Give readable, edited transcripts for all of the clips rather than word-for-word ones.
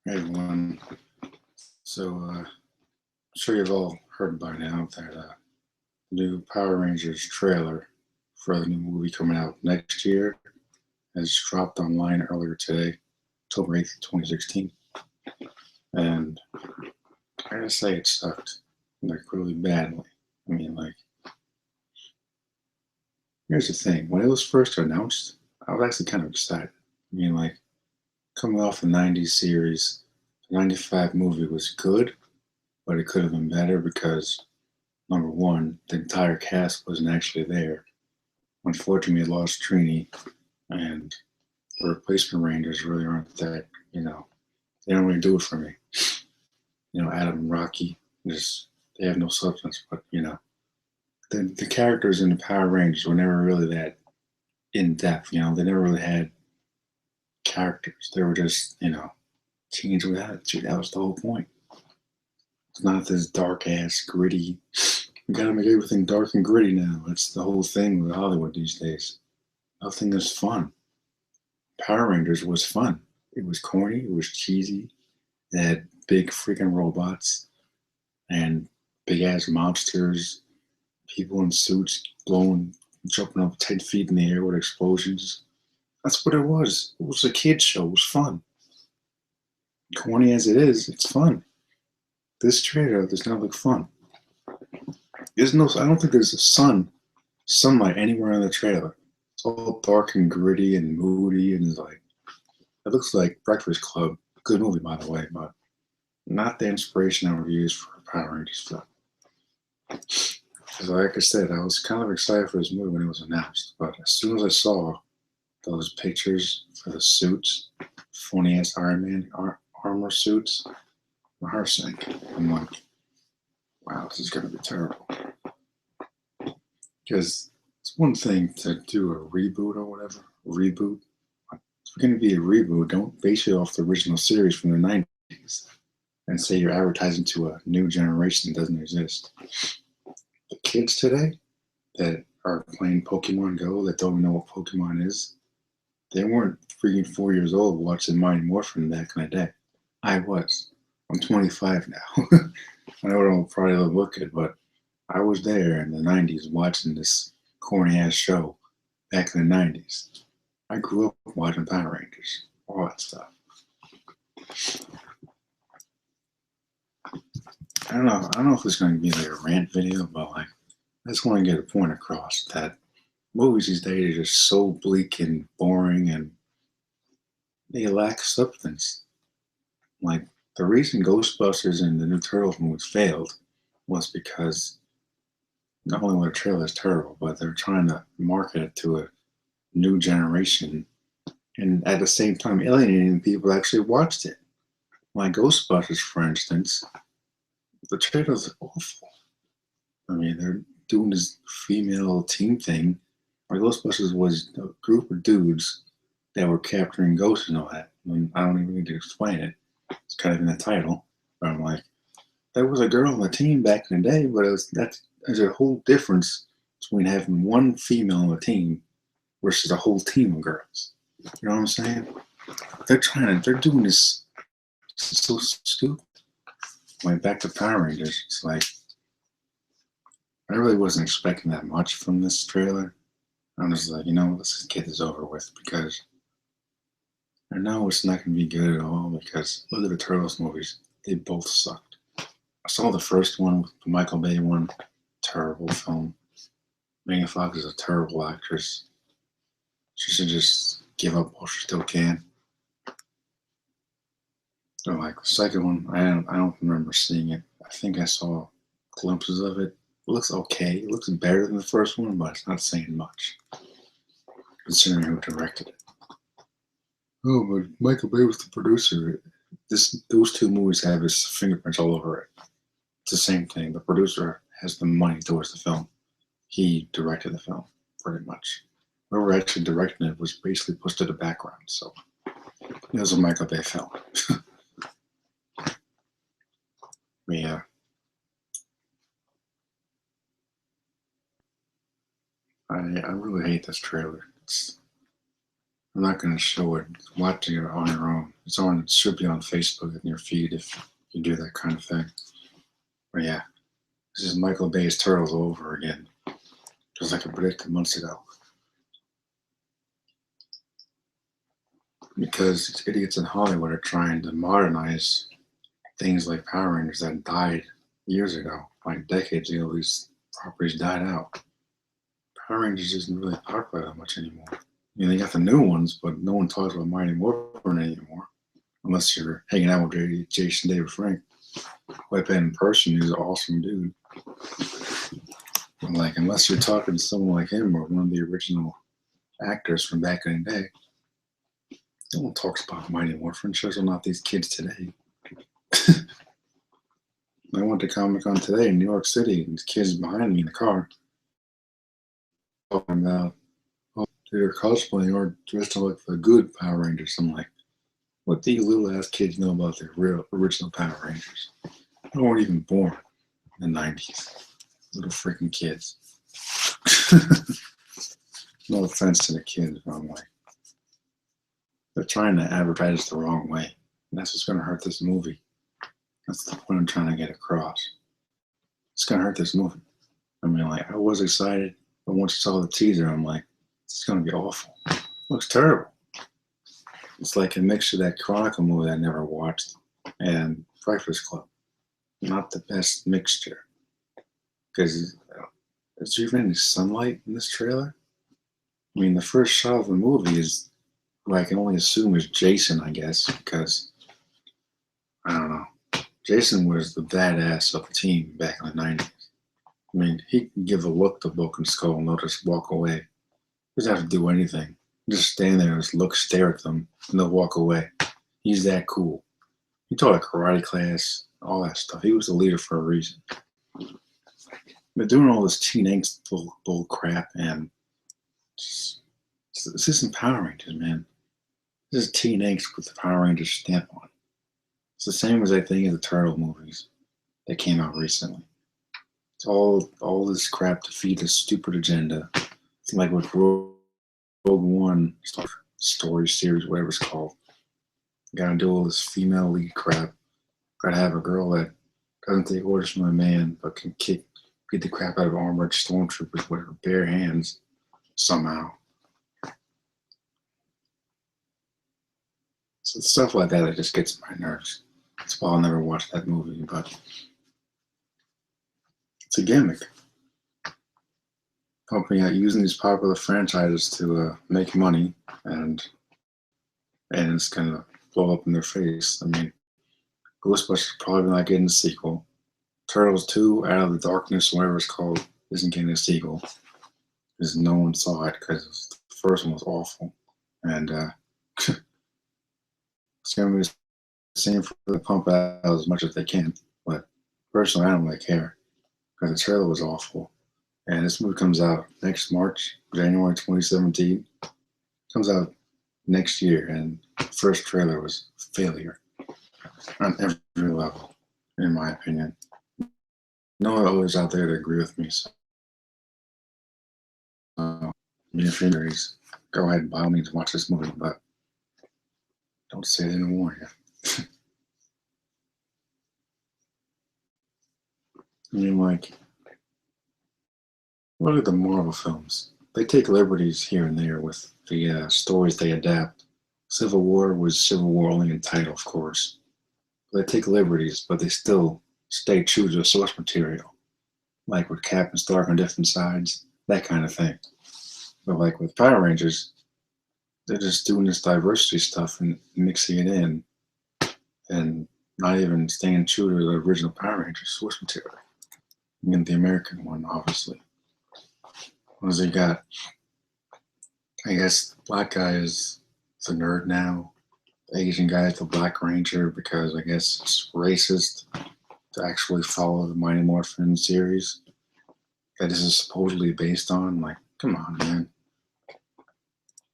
Hey everyone. I'm sure you've all heard by now that new Power Rangers trailer for the new movie coming out next year has dropped online earlier today, October 8th, 2016. And I gotta say it sucked, like really badly. I mean, like, here's the thing. When it was first announced, I was actually kind of excited. I mean, like, coming off the 90s series, the 95 movie was good, but it could have been better because number one, the entire cast wasn't actually there. Unfortunately, we lost Trini, and the replacement Rangers really aren't that, they don't really do it for me. Adam and Rocky, just they have no substance, but the characters in the Power Rangers were never really that in depth. They never really had characters. They were just, teens with attitude. That was the whole point. It's not this dark ass, gritty. We gotta make everything dark and gritty now. That's the whole thing with Hollywood these days. Nothing is fun. Power Rangers was fun. It was corny. It was cheesy. It had big freaking robots and big ass monsters, people in suits blowing, jumping up 10 feet in the air with explosions. That's what it was. It was a kid's show. It was fun. Corny as it is, it's fun. This trailer does not look fun. I don't think there's sunlight anywhere in the trailer. It's all dark and gritty and moody, and it's like, it looks like Breakfast Club. Good movie, by the way, but not the inspiration I would use for a Power Rangers film. Because, like I said, I was kind of excited for this movie when it was announced, but as soon as I saw those pictures for the suits, funny ass Iron Man armor suits, my heart sank. I'm like, wow, this is gonna be terrible. Because it's one thing to do a reboot or whatever, reboot. If it's gonna be a reboot, don't base it off the original series from the 90s and say you're advertising to a new generation that doesn't exist. The kids today that are playing Pokemon Go that don't know what Pokemon is, they weren't freaking 4 years old watching Mighty Morphin back in the day. I was. I'm 25 now. I know I don't probably look it, but I was there in the 90s watching this corny ass show back in the 90s. I grew up watching Power Rangers, all that stuff. I don't know if it's going to be like a rant video, but like, I just want to get a point across that movies these days are just so bleak and boring and they lack substance. Like, the reason Ghostbusters and the new Turtles movies failed was because not only were the trailers terrible, but they're trying to market it to a new generation and at the same time alienating people that actually watched it. Like Ghostbusters, for instance, the trailers are awful. I mean, they're doing this female team thing. Like Ghostbusters was a group of dudes that were capturing ghosts and all that. I mean, I don't even need to explain it. It's kind of in the title. But I'm like, there was a girl on the team back in the day, but there's a whole difference between having one female on the team versus a whole team of girls. You know what I'm saying? They're doing this so stupid. Went back to Power Rangers. It's like, I really wasn't expecting that much from this trailer. I'm just like, let's just get this over with because I know it's not going to be good at all because look at the Turtles movies. They both sucked. I saw the first one, the Michael Bay one, terrible film. Megan Fox is a terrible actress. She should just give up while she still can. So like the second one, I don't remember seeing it. I think I saw glimpses of it. It looks okay. It looks better than the first one, but it's not saying much considering who directed it. Oh, but Michael Bay was the producer. Those two movies have his fingerprints all over it. It's the same thing. The producer has the money towards the film. He directed the film, pretty much. Whoever actually directed it was basically pushed to the background. So it was a Michael Bay film. Yeah. I really hate this trailer. I'm not going to show it. Watch it on your own. It's on. It should be on Facebook in your feed if you do that kind of thing. But yeah, this is Michael Bay's Turtles over again, just like I predicted months ago. Because these idiots in Hollywood are trying to modernize things like Power Rangers that died years ago, like decades ago. These properties died out. Power Rangers isn't really popular that much anymore. You know, they got the new ones, but no one talks about Mighty Morphin anymore, unless you're hanging out with Jason David Frank. Who I met in person, he's an awesome dude. And like, unless you're talking to someone like him or one of the original actors from back in the day, no one talks about Mighty Morphin. Shows are not these kids today. I went to Comic-Con today in New York City, and these kids behind me in the car talking about, oh, they're cosplaying or dressed up like the good Power Rangers. I'm like, what do you little ass kids know about the real original Power Rangers? They weren't even born in the 90s. Little freaking kids. No offense to the kids, but I'm like, they're trying to advertise the wrong way. And that's what's going to hurt this movie. That's the point I'm trying to get across. It's going to hurt this movie. I mean, like, I was excited, but once I saw the teaser, I'm like, it's going to be awful. It looks terrible. It's like a mixture of that Chronicle movie I never watched and Breakfast Club. Not the best mixture. Because is there even any sunlight in this trailer? I mean, the first shot of the movie is what I can only assume is Jason, I guess, because I don't know. Jason was the badass of the team back in the 90s. I mean, he can give a look to Bulk and Skull and they'll just walk away. He doesn't have to do anything. Just stand there and just look, stare at them, and they'll walk away. He's that cool. He taught a karate class, all that stuff. He was the leader for a reason. But doing all this teen angst bull crap and this isn't Power Rangers, man. This is teen angst with the Power Rangers stamp on it. It's the same as I think of the Turtle movies that came out recently. It's all this crap to feed a stupid agenda. It's like with Rogue One story series, whatever it's called. Gotta do all this female lead crap. Gotta have a girl that doesn't take orders from a man, but can beat the crap out of armored stormtroopers with her bare hands somehow. So stuff like that just gets on my nerves. That's why I'll never watch that movie, but it's a gimmick. Company using these popular franchises to make money, and it's gonna blow up in their face. I mean, Ghostbusters probably not getting a sequel. Turtles 2, Out of the Darkness, whatever it's called, isn't getting a sequel because no one saw it because the first one was awful, and it's gonna be the same for the pump out as much as they can. But personally, I don't really care because the trailer was awful. And this movie comes out next March, January 2017. Comes out next year, and the first trailer was a failure on every level, in my opinion. No one always out there to agree with me. So, if you're curious, go ahead and by all means watch this movie, but don't say they didn't warn you. I mean, like, look at the Marvel films. They take liberties here and there with the stories they adapt. Civil War was Civil War only in title, of course. They take liberties, but they still stay true to the source material. Like with Cap and Stark on different sides, that kind of thing. But like with Power Rangers, they're just doing this diversity stuff and mixing it in and not even staying true to the original Power Rangers source material. I mean, the American one, obviously. What has he got? I guess the black guy is the nerd now. The Asian guy is the Black Ranger because I guess it's racist to actually follow the Mighty Morphin series that this is supposedly based on. Like, come on, man.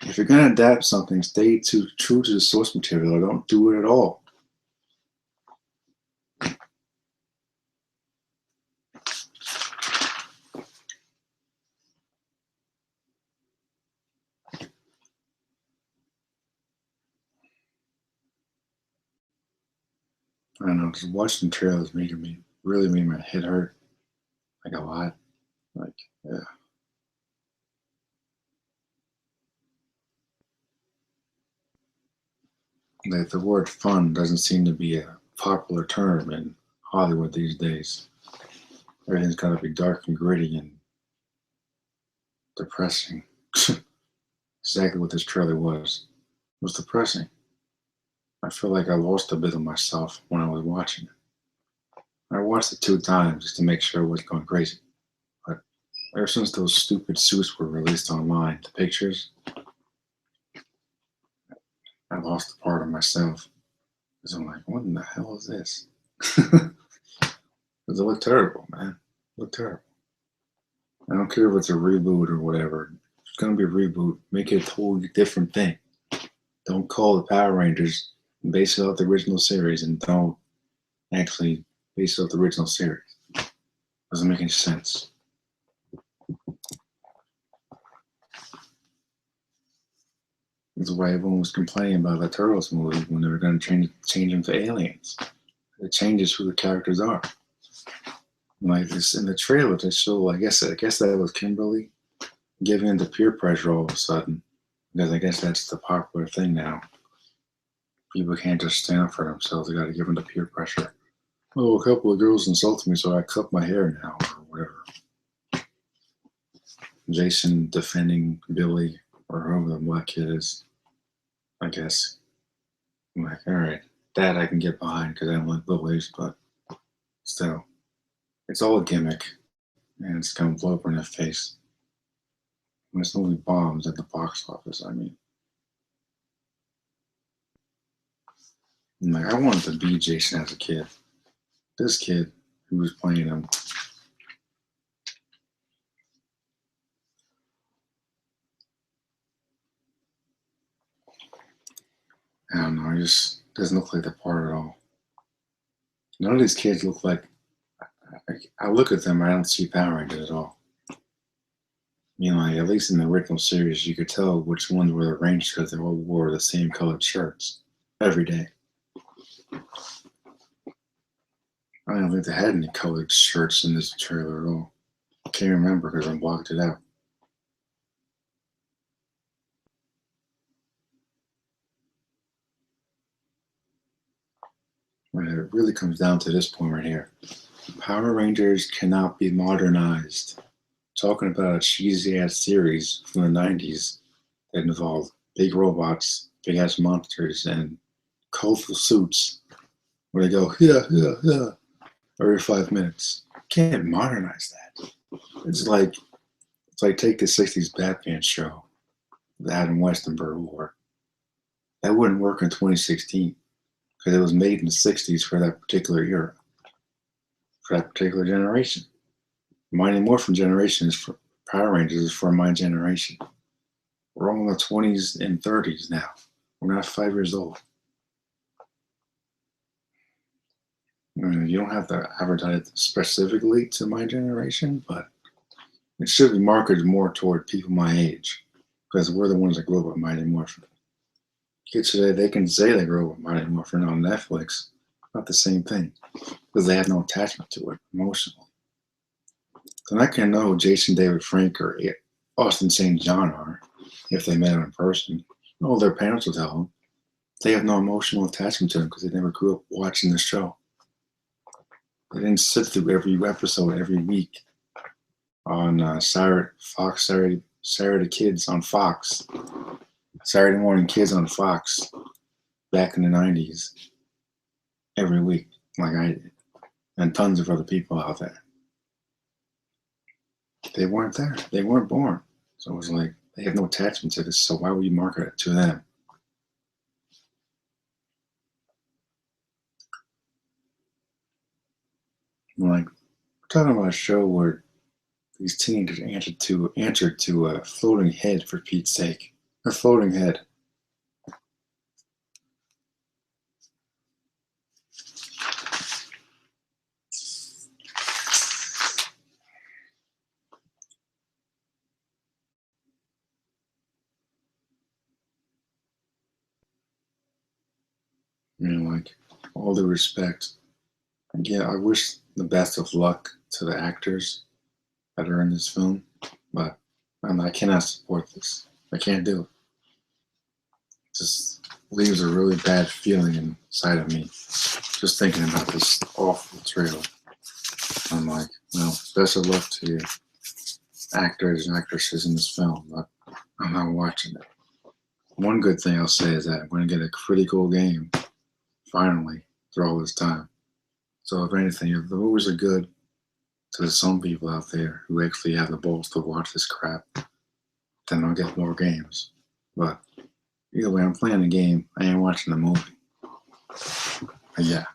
If you're going to adapt something, stay true to the source material or don't do it at all. I don't know, just watching trailers really made my head hurt, like a lot. Like, yeah. Like the word fun doesn't seem to be a popular term in Hollywood these days. Everything's got to be dark and gritty and depressing. Exactly what this trailer was. It was depressing. I feel like I lost a bit of myself when I was watching it. I watched it 2 times just to make sure I wasn't going crazy. But ever since those stupid suits were released online, the pictures, I lost a part of myself. Because I'm like, what in the hell is this? Because it looked terrible, man. It looked terrible. I don't care if it's a reboot or whatever. If it's going to be a reboot, make it a totally different thing. Don't call the Power Rangers and base it off the original series, and don't actually base it off the original series. Doesn't make any sense. That's why everyone was complaining about the Turtles movie when they were going to change them to aliens. It changes who the characters are. Like this in the trailer, they show. I guess that was Kimberly giving into peer pressure all of a sudden, because I guess that's the popular thing now. People can't just stand up for themselves; they got to give in to peer pressure. Oh, a couple of girls insulted me, so I cut my hair now, or whatever. Jason defending Billy or whoever the black kid is. I guess. I'm like, all right, that I can get behind because I don't like bullies, but still, it's all a gimmick, and it's gonna blow up in their face. When it's only bombs at the box office, I mean. I'm like, I wanted to be Jason as a kid. This kid who was playing him, I don't know, he just doesn't look like the part at all. None of these kids look like. I look at them, I don't see Power Rangers at all. You know, like, at least in the original series, you could tell which ones were the Rangers because they all wore the same colored shirts every day. I don't think they had any colored shirts in this trailer at all. I can't remember because I blocked it out. But it really comes down to this point right here. Power Rangers cannot be modernized. Talking about a cheesy ass series from the 90s that involved big robots, big ass monsters, and colorful suits where they go, yeah, yeah, yeah, every 5 minutes. Can't modernize that. It's like take the 60s Batman show that Adam Westenberg wore. That wouldn't work in 2016 because it was made in the 60s for that particular era, for that particular generation. Mighty Morphin generation is for Power Rangers is for my generation. We're all in the 20s and 30s now. We're not 5 years old. I mean, you don't have to advertise it specifically to my generation, but it should be marketed more toward people my age because we're the ones that grew up with Mighty Morphin. Kids today, they can say they grew up with Mighty Morphin on Netflix. Not the same thing because they have no attachment to it emotionally. Then I can know who Jason David Frank or Austin St. John are if they met them in person. Oh, their parents will tell them. They have no emotional attachment to them because they never grew up watching the show. They didn't sit through every episode every week on Saturday Kids on Fox, Saturday Morning Kids on Fox back in the 90s every week, like I did, and tons of other people out there. They weren't there. They weren't born. So it was like, they have no attachment to this, so why would you market it to them? Like, we're talking about a show where these teenagers answered to a floating head for Pete's sake. A floating head. You know, like all due respect, again, I wish the best of luck to the actors that are in this film, but I cannot support this. I can't do it. It just leaves a really bad feeling inside of me just thinking about this awful trailer. I'm like, well, best of luck to you, actors and actresses in this film, but I'm not watching it. One good thing I'll say is that I'm going to get a critical game finally through all this time. So if anything, if the movies are good to some people out there who actually have the balls to watch this crap, then I'll get more games. But either way, I'm playing the game. I ain't watching the movie. But yeah.